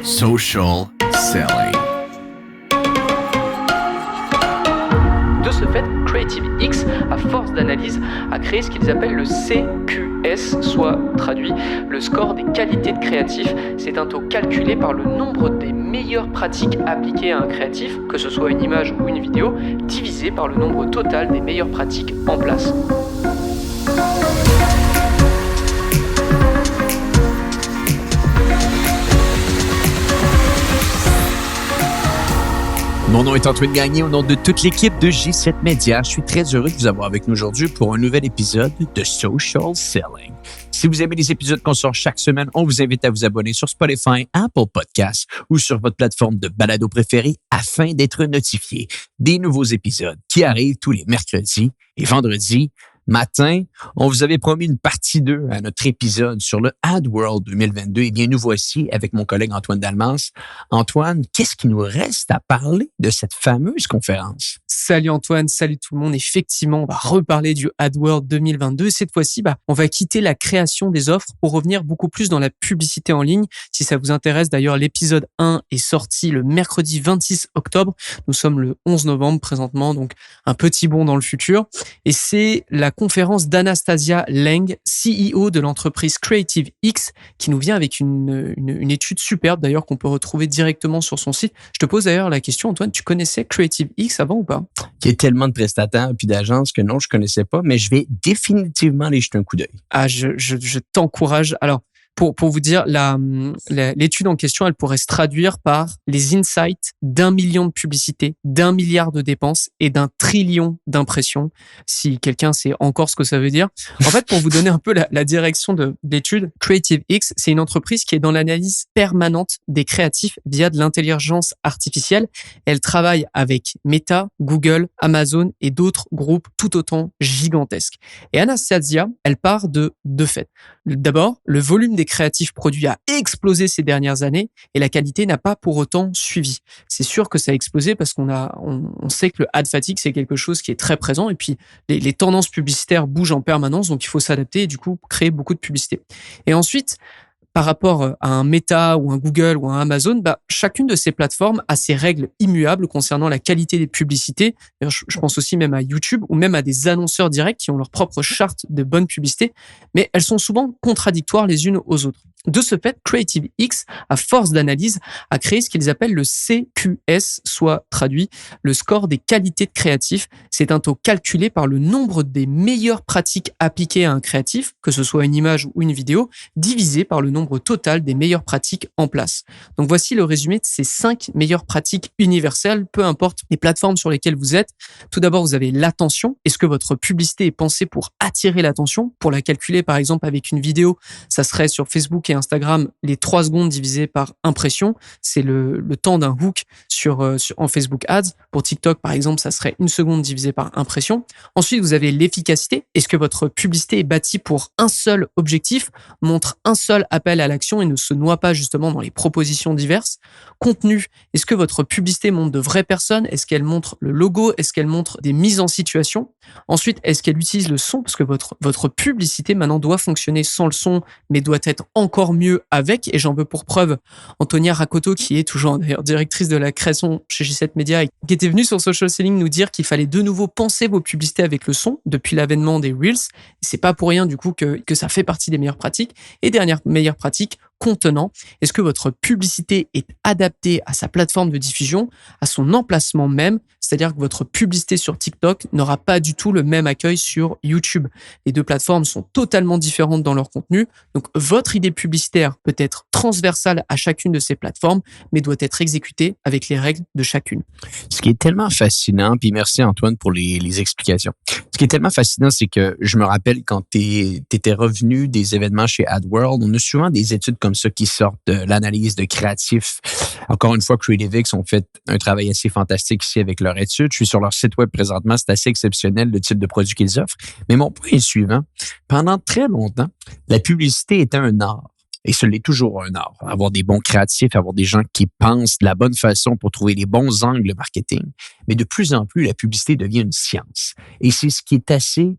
Social selling. De ce fait, Creative X, à force d'analyse, a créé ce qu'ils appellent le CQS, soit traduit, le score des qualités de créatif. C'est un taux calculé par le nombre des meilleures pratiques appliquées à un créatif, que ce soit une image ou une vidéo, divisé par le nombre total des meilleures pratiques en place. Mon nom est Antoine Gagné, au nom de toute l'équipe de G7 Media. Je suis très heureux de vous avoir avec nous aujourd'hui pour un nouvel épisode de Social Selling. Si vous aimez les épisodes qu'on sort chaque semaine, on vous invite à vous abonner sur Spotify, Apple Podcasts ou sur votre plateforme de balado préférée afin d'être notifié des nouveaux épisodes qui arrivent tous les mercredis et vendredis matin. On vous avait promis une partie 2 à notre épisode sur le AdWorld 2022. Eh bien, nous voici avec mon collègue Antoine Dalmas. Antoine, qu'est-ce qui nous reste à parler de cette fameuse conférence? Salut Antoine, salut tout le monde. Effectivement, on va reparler du AdWorld 2022. Cette fois-ci, on va quitter la création des offres pour revenir beaucoup plus dans la publicité en ligne. Si ça vous intéresse, d'ailleurs, l'épisode 1 est sorti le mercredi 26 octobre. Nous sommes le 11 novembre présentement, donc un petit bond dans le futur. Et c'est la conférence d'Anastasia Leng, CEO de l'entreprise Creative X, qui nous vient avec une étude superbe d'ailleurs qu'on peut retrouver directement sur son site. Je te pose d'ailleurs la question, Antoine, tu connaissais Creative X avant ou pas? Il y a tellement de prestataires et d'agences que non, je connaissais pas, mais je vais définitivement aller jeter un coup d'œil. Ah, je t'encourage. Alors, pour vous dire, l'étude en question, elle pourrait se traduire par les insights d'1 million de publicités, d'1 milliard de dépenses et d'1 trillion d'impressions, si quelqu'un sait encore ce que ça veut dire. En fait, pour vous donner un peu la direction de l'étude, Creative X, c'est une entreprise qui est dans l'analyse permanente des créatifs via de l'intelligence artificielle. Elle travaille avec Meta, Google, Amazon et d'autres groupes tout autant gigantesques. Et Anastasia, elle part de deux faits. D'abord, le volume des créatifs produits a explosé ces dernières années et la qualité n'a pas pour autant suivi. C'est sûr que ça a explosé parce on sait que le ad fatigue, c'est quelque chose qui est très présent et puis les tendances publicitaires bougent en permanence, donc il faut s'adapter et du coup créer beaucoup de publicité. Et ensuite, par rapport à un Meta ou un Google ou un Amazon, chacune de ces plateformes a ses règles immuables concernant la qualité des publicités. Je pense aussi même à YouTube ou même à des annonceurs directs qui ont leur propre charte de bonne publicité, mais elles sont souvent contradictoires les unes aux autres. De ce fait, Creative X, à force d'analyse, a créé ce qu'ils appellent le CQS, soit traduit, le score des qualités de créatif. C'est un taux calculé par le nombre des meilleures pratiques appliquées à un créatif, que ce soit une image ou une vidéo, divisé par le nombre total des meilleures pratiques en place. Donc voici le résumé de ces 5 meilleures pratiques universelles, peu importe les plateformes sur lesquelles vous êtes. Tout d'abord, vous avez l'attention. Est-ce que votre publicité est pensée pour attirer l'attention? Pour la calculer, par exemple, avec une vidéo, ça serait sur Facebook et Instagram, les 3 secondes divisées par impression, c'est le temps d'un hook en Facebook Ads. Pour TikTok, par exemple, ça serait 1 seconde divisée par impression. Ensuite, vous avez l'efficacité. Est-ce que votre publicité est bâtie pour un seul objectif, montre un seul appel à l'action et ne se noie pas justement dans les propositions diverses? Contenu. Est-ce que votre publicité montre de vraies personnes? Est-ce qu'elle montre le logo? Est-ce qu'elle montre des mises en situation? Ensuite, est-ce qu'elle utilise le son? Parce que votre publicité maintenant doit fonctionner sans le son, mais doit être encore mieux avec. Et j'en veux pour preuve Antonia Rakoto, qui est toujours d'ailleurs directrice de la création chez G7 Media, et qui était venue sur Social Selling nous dire qu'il fallait de nouveau penser vos publicités avec le son depuis l'avènement des Reels. Et c'est pas pour rien du coup que ça fait partie des meilleures pratiques. Et dernière meilleure pratique, contenant. Est-ce que votre publicité est adaptée à sa plateforme de diffusion, à son emplacement même? C'est-à-dire que votre publicité sur TikTok n'aura pas du tout le même accueil sur YouTube. Les deux plateformes sont totalement différentes dans leur contenu. Donc, votre idée publicitaire peut être transversale à chacune de ces plateformes, mais doit être exécutée avec les règles de chacune. Ce qui est tellement fascinant, puis merci Antoine pour les explications. Ce qui est tellement fascinant, c'est que je me rappelle quand tu étais revenu des événements chez AdWorld, on a souvent des études comme ça qui sortent de l'analyse de créatifs. Encore une fois, Creative X ont fait un travail assez fantastique ici avec leur étude. Je suis sur leur site web présentement, c'est assez exceptionnel le type de produit qu'ils offrent. Mais mon point est le suivant. Pendant très longtemps, la publicité était un art. Et ce l'est toujours un art. Avoir des bons créatifs, avoir des gens qui pensent de la bonne façon pour trouver les bons angles marketing. mais de plus en plus, la publicité devient une science. Et c'est ce qui est assez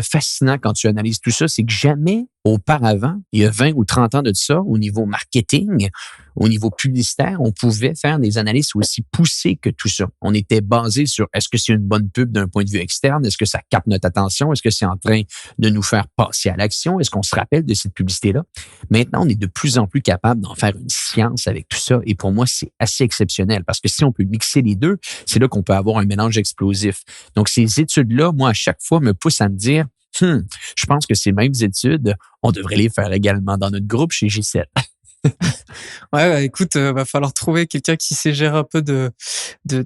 fascinant quand tu analyses tout ça, c'est que jamais auparavant, il y a 20 ou 30 ans de ça, au niveau marketing, au niveau publicitaire, on pouvait faire des analyses aussi poussées que tout ça. On était basé sur est-ce que c'est une bonne pub d'un point de vue externe? Est-ce que ça capte notre attention? Est-ce que c'est en train de nous faire passer à l'action? Est-ce qu'on se rappelle de cette publicité-là? Maintenant, on est de plus en plus capable d'en faire une science avec tout ça. Et pour moi, c'est assez exceptionnel parce que si on peut mixer les deux, c'est là qu'on peut avoir un mélange explosif. Donc, ces études-là, moi, à chaque fois, me poussent à me dire, je pense que ces mêmes études, on devrait les faire également dans notre groupe chez G7. Ouais, écoute, va falloir trouver quelqu'un qui sait gérer un peu de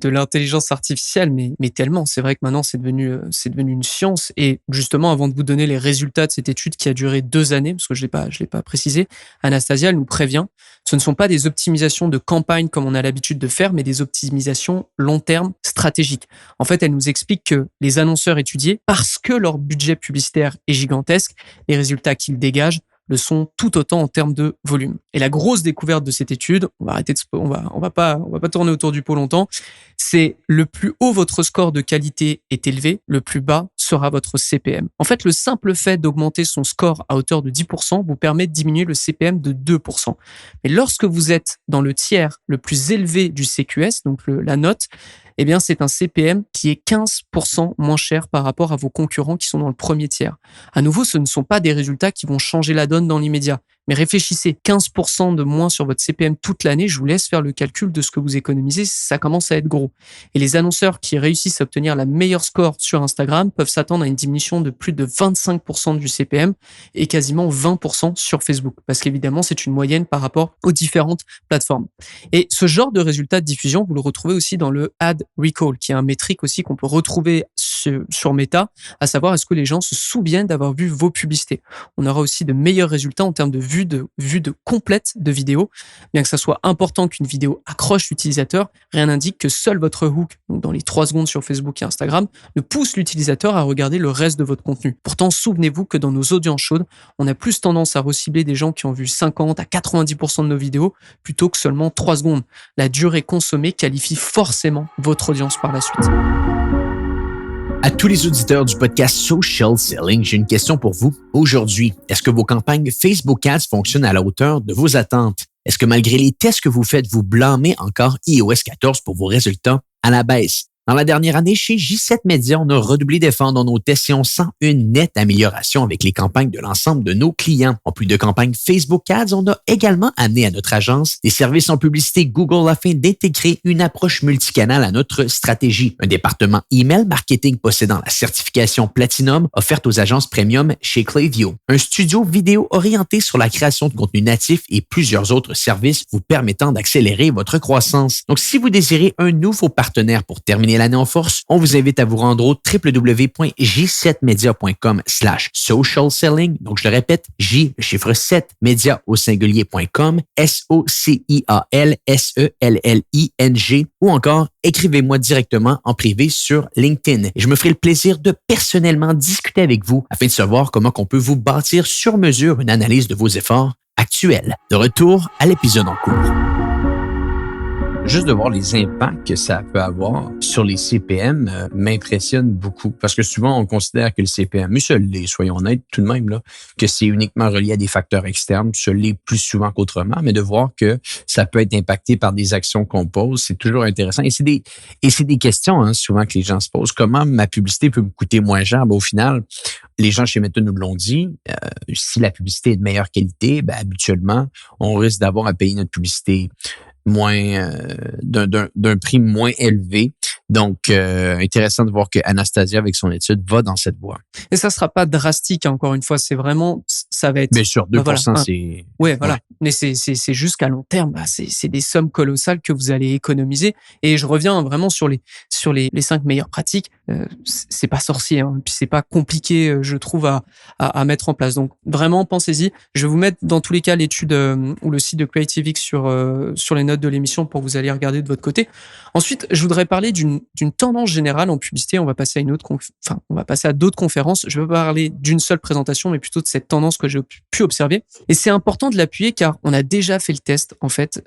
l'intelligence artificielle, mais tellement. C'est vrai que maintenant c'est devenu une science. Et justement, avant de vous donner les résultats de cette étude qui a duré 2 années, parce que je l'ai pas précisé, Anastasia, elle nous prévient, ce ne sont pas des optimisations de campagne comme on a l'habitude de faire, mais des optimisations long terme stratégiques. En fait, elle nous explique que les annonceurs étudiés, parce que leur budget publicitaire est gigantesque, les résultats qu'ils dégagent le sont tout autant en termes de volume. Et la grosse découverte de cette étude, on va pas tourner autour du pot longtemps, c'est le plus haut votre score de qualité est élevé, le plus bas sera votre CPM. En fait, le simple fait d'augmenter son score à hauteur de 10% vous permet de diminuer le CPM de 2%. Mais lorsque vous êtes dans le tiers le plus élevé du CQS, donc la note, eh bien, c'est un CPM qui est 15% moins cher par rapport à vos concurrents qui sont dans le premier tiers. À nouveau, ce ne sont pas des résultats qui vont changer la donne dans l'immédiat. Mais réfléchissez, 15% de moins sur votre CPM toute l'année, je vous laisse faire le calcul de ce que vous économisez, ça commence à être gros. Et les annonceurs qui réussissent à obtenir la meilleure score sur Instagram peuvent s'attendre à une diminution de plus de 25% du CPM et quasiment 20% sur Facebook. Parce qu'évidemment, c'est une moyenne par rapport aux différentes plateformes. Et ce genre de résultat de diffusion, vous le retrouvez aussi dans le Ad Recall, qui est un métrique aussi qu'on peut retrouver sur Meta, à savoir est-ce que les gens se souviennent d'avoir vu vos publicités. On aura aussi de meilleurs résultats en termes de vue de complète de vidéo. Bien que ça soit important qu'une vidéo accroche l'utilisateur, rien n'indique que seul votre hook, donc dans les 3 secondes sur Facebook et Instagram, ne pousse l'utilisateur à regarder le reste de votre contenu. Pourtant, souvenez-vous que dans nos audiences chaudes, on a plus tendance à recibler des gens qui ont vu 50 à 90% de nos vidéos plutôt que seulement 3 secondes. La durée consommée qualifie forcément votre audience par la suite. À tous les auditeurs du podcast Social Selling, j'ai une question pour vous. Aujourd'hui, est-ce que vos campagnes Facebook Ads fonctionnent à la hauteur de vos attentes? Est-ce que malgré les tests que vous faites, vous blâmez encore iOS 14 pour vos résultats à la baisse? Dans la dernière année, chez J7 Media, on a redoublé d'efforts dans nos tests et on sent une nette amélioration avec les campagnes de l'ensemble de nos clients. En plus de campagnes Facebook Ads, on a également amené à notre agence des services en publicité Google afin d'intégrer une approche multicanale à notre stratégie. Un département email marketing possédant la certification Platinum offerte aux agences premium chez Klaviyo. Un studio vidéo orienté sur la création de contenu natif et plusieurs autres services vous permettant d'accélérer votre croissance. Donc, si vous désirez un nouveau partenaire pour terminer l'année en force, on vous invite à vous rendre au www.j7media.com/social selling. Donc, je le répète, J, le chiffre 7, média au singulier.com, SOCIALSELLING, ou encore écrivez-moi directement en privé sur LinkedIn. Et je me ferai le plaisir de personnellement discuter avec vous afin de savoir comment on peut vous bâtir sur mesure une analyse de vos efforts actuels. De retour à l'épisode en cours. Juste de voir les impacts que ça peut avoir sur les CPM m'impressionne beaucoup. Parce que souvent, on considère que le CPM, ça l'est, soyons honnêtes tout de même, là, que c'est uniquement relié à des facteurs externes. Ça l'est plus souvent qu'autrement, mais de voir que ça peut être impacté par des actions qu'on pose, c'est toujours intéressant. Et c'est des questions souvent que les gens se posent. Comment ma publicité peut me coûter moins cher? Au final, les gens chez Meta nous l'ont dit, si la publicité est de meilleure qualité, habituellement, on risque d'avoir à payer notre publicité moins d'un prix moins élevé. Donc, intéressant de voir que Anastasia, avec son étude, va dans cette voie. Et ça sera pas drastique, encore une fois, c'est vraiment, ça va être... Bien sûr, 2%, voilà. c'est... Ouais, voilà. Ouais. Mais c'est juste qu'à long terme, c'est des sommes colossales que vous allez économiser. Et je reviens vraiment sur les 5 meilleures pratiques. c'est pas sorcier, hein, puis c'est pas compliqué, je trouve, à mettre en place. Donc vraiment, pensez-y. Je vais vous mettre dans tous les cas l'étude ou le site de CreativeX sur les notes de l'émission pour que vous allez regarder de votre côté. Ensuite, je voudrais parler d'une tendance générale en publicité. On va passer à d'autres conférences. Je vais pas parler d'une seule présentation, mais plutôt de cette tendance que j'ai pu observer. Et c'est important de l'appuyer car on a déjà fait le test en fait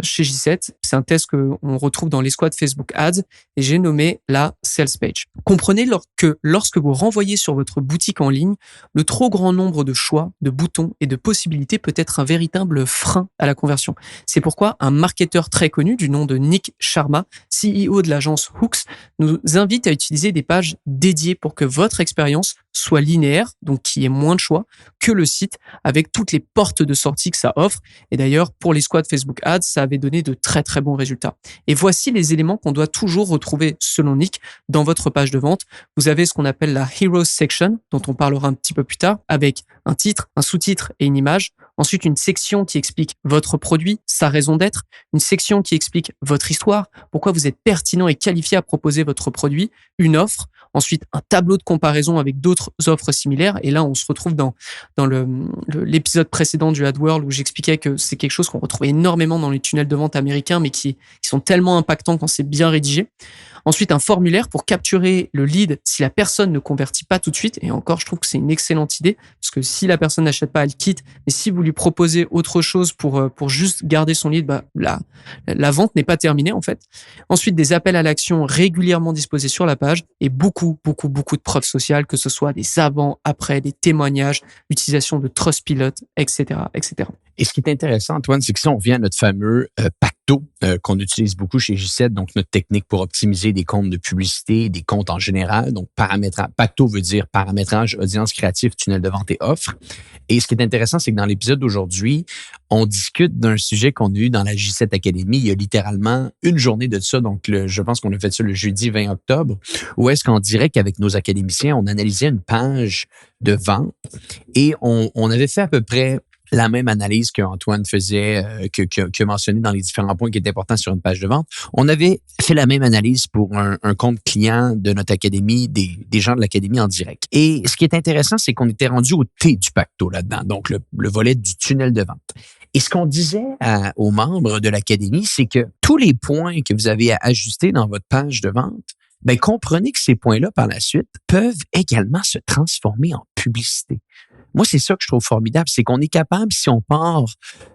chez J7. C'est un test que on retrouve dans les squads Facebook Ads et j'ai nommé la Sales Page. Comprenez que lorsque vous renvoyez sur votre boutique en ligne, le trop grand nombre de choix, de boutons et de possibilités peut être un véritable frein à la conversion. C'est pourquoi un marketeur très connu du nom de Nick Sharma, CEO de l'agence Hooks, nous invite à utiliser des pages dédiées pour que votre expérience soit linéaire, donc qu'il y ait moins de choix, que le site avec toutes les portes de sortie que ça offre. Et d'ailleurs, pour les squads Facebook Ads, ça avait donné de très très bons résultats. Et voici les éléments qu'on doit toujours retrouver selon Nick dans votre page de vente. Vous avez ce qu'on appelle la Heroes Section, dont on parlera un petit peu plus tard, avec un titre, un sous-titre et une image. Ensuite, une section qui explique votre produit, sa raison d'être. Une section qui explique votre histoire, pourquoi vous êtes pertinent et qualifié à proposer votre produit. Une offre. Ensuite, un tableau de comparaison avec d'autres offres similaires. Et là, on se retrouve dans l'épisode précédent du AdWorld où j'expliquais que c'est quelque chose qu'on retrouve énormément dans les tunnels de vente américains, mais qui sont tellement impactants quand c'est bien rédigé. Ensuite, un formulaire pour capturer le lead si la personne ne convertit pas tout de suite. Et encore, je trouve que c'est une excellente idée parce que si la personne n'achète pas, elle quitte. Mais si vous lui proposez autre chose pour juste garder son lead, la vente n'est pas terminée en fait. Ensuite, des appels à l'action régulièrement disposés sur la page et beaucoup de preuves sociales, que ce soit des avant, après, des témoignages, l'utilisation de Trustpilot, etc., etc. Et ce qui est intéressant, Antoine, c'est que si on revient à notre fameux pacto qu'on utilise beaucoup chez J7, donc notre technique pour optimiser des comptes de publicité, des comptes en général, donc pacto veut dire paramétrage, audience créative, tunnel de vente et offre. Et ce qui est intéressant, c'est que dans l'épisode d'aujourd'hui, on discute d'un sujet qu'on a eu dans la J7 Academy. Il y a littéralement une journée de ça, donc je pense qu'on a fait ça le jeudi 20 octobre, où est-ce qu'on dirait qu'avec nos académiciens, on analysait une page de vente et on avait fait à peu près la même analyse qu'Antoine faisait, que mentionné dans les différents points qui étaient importants sur une page de vente. On avait fait la même analyse pour un compte client de notre académie, des gens de l'académie en direct. Et ce qui est intéressant, c'est qu'on était rendu au T du pacto là-dedans, donc le volet du tunnel de vente. Et ce qu'on disait aux membres de l'académie, c'est que tous les points que vous avez à ajuster dans votre page de vente, ben comprenez que ces points-là, par la suite, peuvent également se transformer en publicité. Moi, c'est ça que je trouve formidable, c'est qu'on est capable, si on part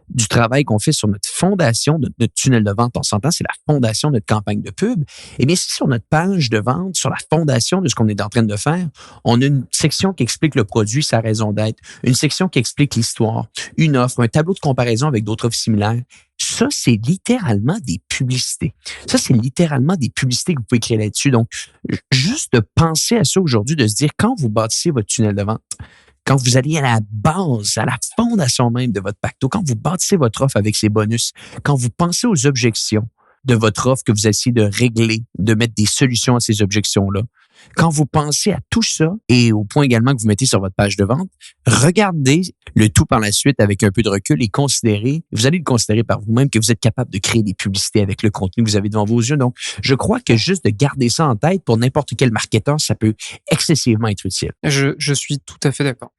du travail qu'on fait sur notre fondation, notre tunnel de vente, on s'entend, c'est la fondation de notre campagne de pub. Eh bien, si sur notre page de vente, sur la fondation de ce qu'on est en train de faire, on a une section qui explique le produit, sa raison d'être, une section qui explique l'histoire, une offre, un tableau de comparaison avec d'autres offres similaires. Ça, c'est littéralement des publicités. Ça, c'est littéralement des publicités que vous pouvez créer là-dessus. Donc, juste de penser à ça aujourd'hui, de se dire, quand vous bâtissez votre tunnel de vente, quand vous allez à la base, à la fondation même de votre pacto, quand vous bâtissez votre offre avec ses bonus, quand vous pensez aux objections de votre offre que vous essayez de régler, de mettre des solutions à ces objections-là, quand vous pensez à tout ça et au point également que vous mettez sur votre page de vente, regardez le tout par la suite avec un peu de recul et considérez, vous allez le considérer par vous-même que vous êtes capable de créer des publicités avec le contenu que vous avez devant vos yeux. Donc, je crois que juste de garder ça en tête pour n'importe quel marketeur, ça peut excessivement être utile. Je suis tout à fait d'accord.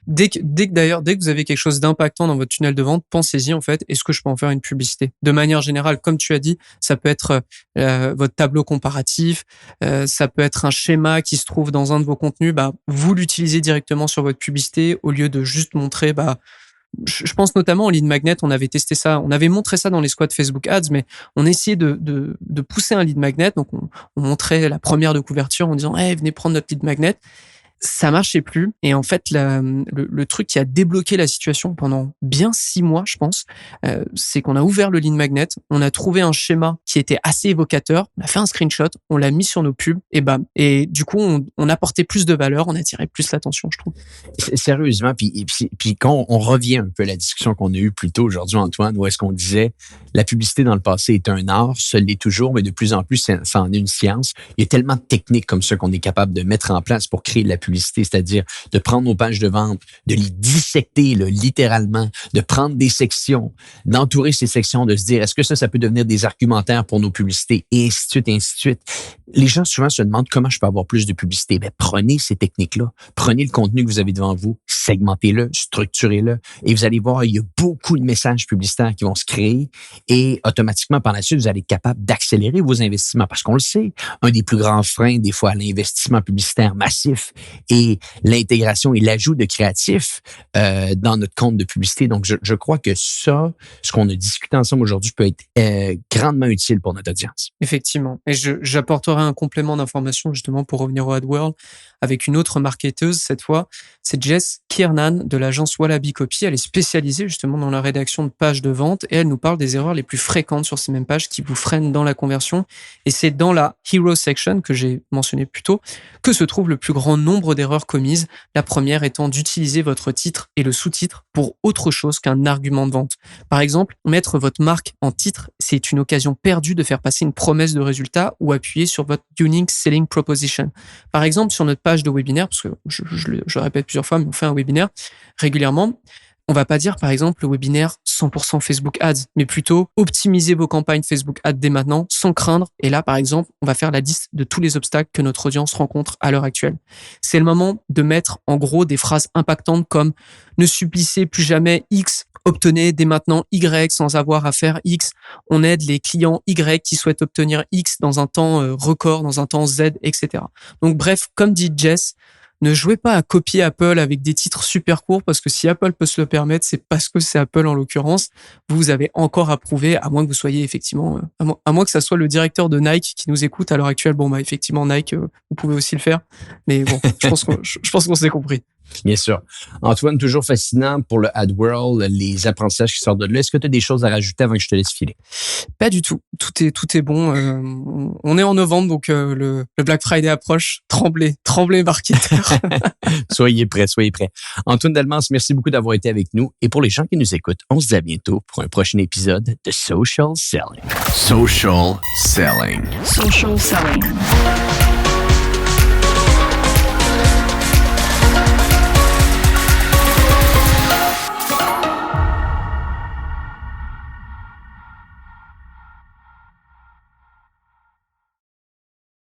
Dès que vous avez quelque chose d'impactant dans votre tunnel de vente, pensez-y en fait, est-ce que je peux en faire une publicité? De manière générale, comme tu as dit, ça peut être votre tableau comparatif, ça peut être un schéma qui se trouve dans un de vos contenus, vous l'utilisez directement sur votre publicité au lieu de juste montrer, je pense notamment au lead magnet, on avait testé ça, on avait montré ça dans les squads Facebook Ads, mais on essayait de pousser un lead magnet, donc on montrait la première de couverture en disant, hey, venez prendre notre lead magnet. Ça marchait plus. Et en fait, le truc qui a débloqué la situation pendant bien 6 mois, je pense, c'est qu'on a ouvert le lead magnet, on a trouvé un schéma qui était assez évocateur, on a fait un screenshot, on l'a mis sur nos pubs, et bam. Et du coup, on apportait plus de valeur, on attirait plus l'attention, je trouve. Sérieusement, puis quand on revient un peu à la discussion qu'on a eue plus tôt aujourd'hui, Antoine, où est-ce qu'on disait la publicité dans le passé est un art, ça l'est toujours, mais de plus en plus, ça en est une science. Il y a tellement de techniques comme ça qu'on est capable de mettre en place pour créer de la publicité publicité, c'est-à-dire de prendre nos pages de vente, de les dissecter là, littéralement, de prendre des sections, d'entourer ces sections, de se dire est-ce que ça peut devenir des argumentaires pour nos publicités, et ainsi de suite, et ainsi de suite. Les gens souvent se demandent comment je peux avoir plus de publicité. Ben, prenez ces techniques-là, prenez le contenu que vous avez devant vous, segmentez-le, structurez-le, et vous allez voir, il y a beaucoup de messages publicitaires qui vont se créer, et automatiquement, par la suite, vous allez être capable d'accélérer vos investissements, parce qu'on le sait, un des plus grands freins, des fois, à l'investissement publicitaire massif et l'intégration et l'ajout de créatifs dans notre compte de publicité. Donc, je crois que ça, ce qu'on a discuté ensemble aujourd'hui peut être grandement utile pour notre audience. Effectivement. Et j'apporterai un complément d'information justement pour revenir au AdWorld avec une autre marketeuse cette fois. C'est Jess Kiernan de l'agence Wallaby Copy. Elle est spécialisée justement dans la rédaction de pages de vente et elle nous parle des erreurs les plus fréquentes sur ces mêmes pages qui vous freinent dans la conversion. Et c'est dans la Hero Section que j'ai mentionné plus tôt que se trouve le plus grand nombre d'erreurs commises. La première étant d'utiliser votre titre et le sous-titre pour autre chose qu'un argument de vente. Par exemple, mettre votre marque en titre, c'est une occasion perdue de faire passer une promesse de résultat ou appuyer sur votre unique selling proposition. Par exemple, sur notre page de webinaire, parce que je le répète plusieurs fois, mais on fait un webinaire régulièrement, on va pas dire, par exemple, le webinaire 100% Facebook Ads, mais plutôt optimiser vos campagnes Facebook Ads dès maintenant, sans craindre. Et là, par exemple, on va faire la liste de tous les obstacles que notre audience rencontre à l'heure actuelle. C'est le moment de mettre, en gros, des phrases impactantes comme « Ne subissez plus jamais X », obtenez dès maintenant Y sans avoir à faire X. On aide les clients Y qui souhaitent obtenir X dans un temps record, dans un temps Z, etc. Donc bref, comme dit Jess, ne jouez pas à copier Apple avec des titres super courts parce que si Apple peut se le permettre, c'est parce que c'est Apple en l'occurrence. Vous avez encore à prouver, à moins que vous soyez effectivement, à moins que ça soit le directeur de Nike qui nous écoute à l'heure actuelle. Bon, bah effectivement Nike, vous pouvez aussi le faire, mais bon, je pense qu'on s'est compris. Bien sûr. Antoine, toujours fascinant pour le AdWorld, les apprentissages qui sortent de là. Est-ce que tu as des choses à rajouter avant que je te laisse filer? Pas du tout. Tout est bon. On est en novembre, donc le Black Friday approche. Tremblez, marketeurs. Soyez prêts. Antoine Delmas, merci beaucoup d'avoir été avec nous. Et pour les gens qui nous écoutent, on se dit à bientôt pour un prochain épisode de Social Selling. Social selling. Social selling.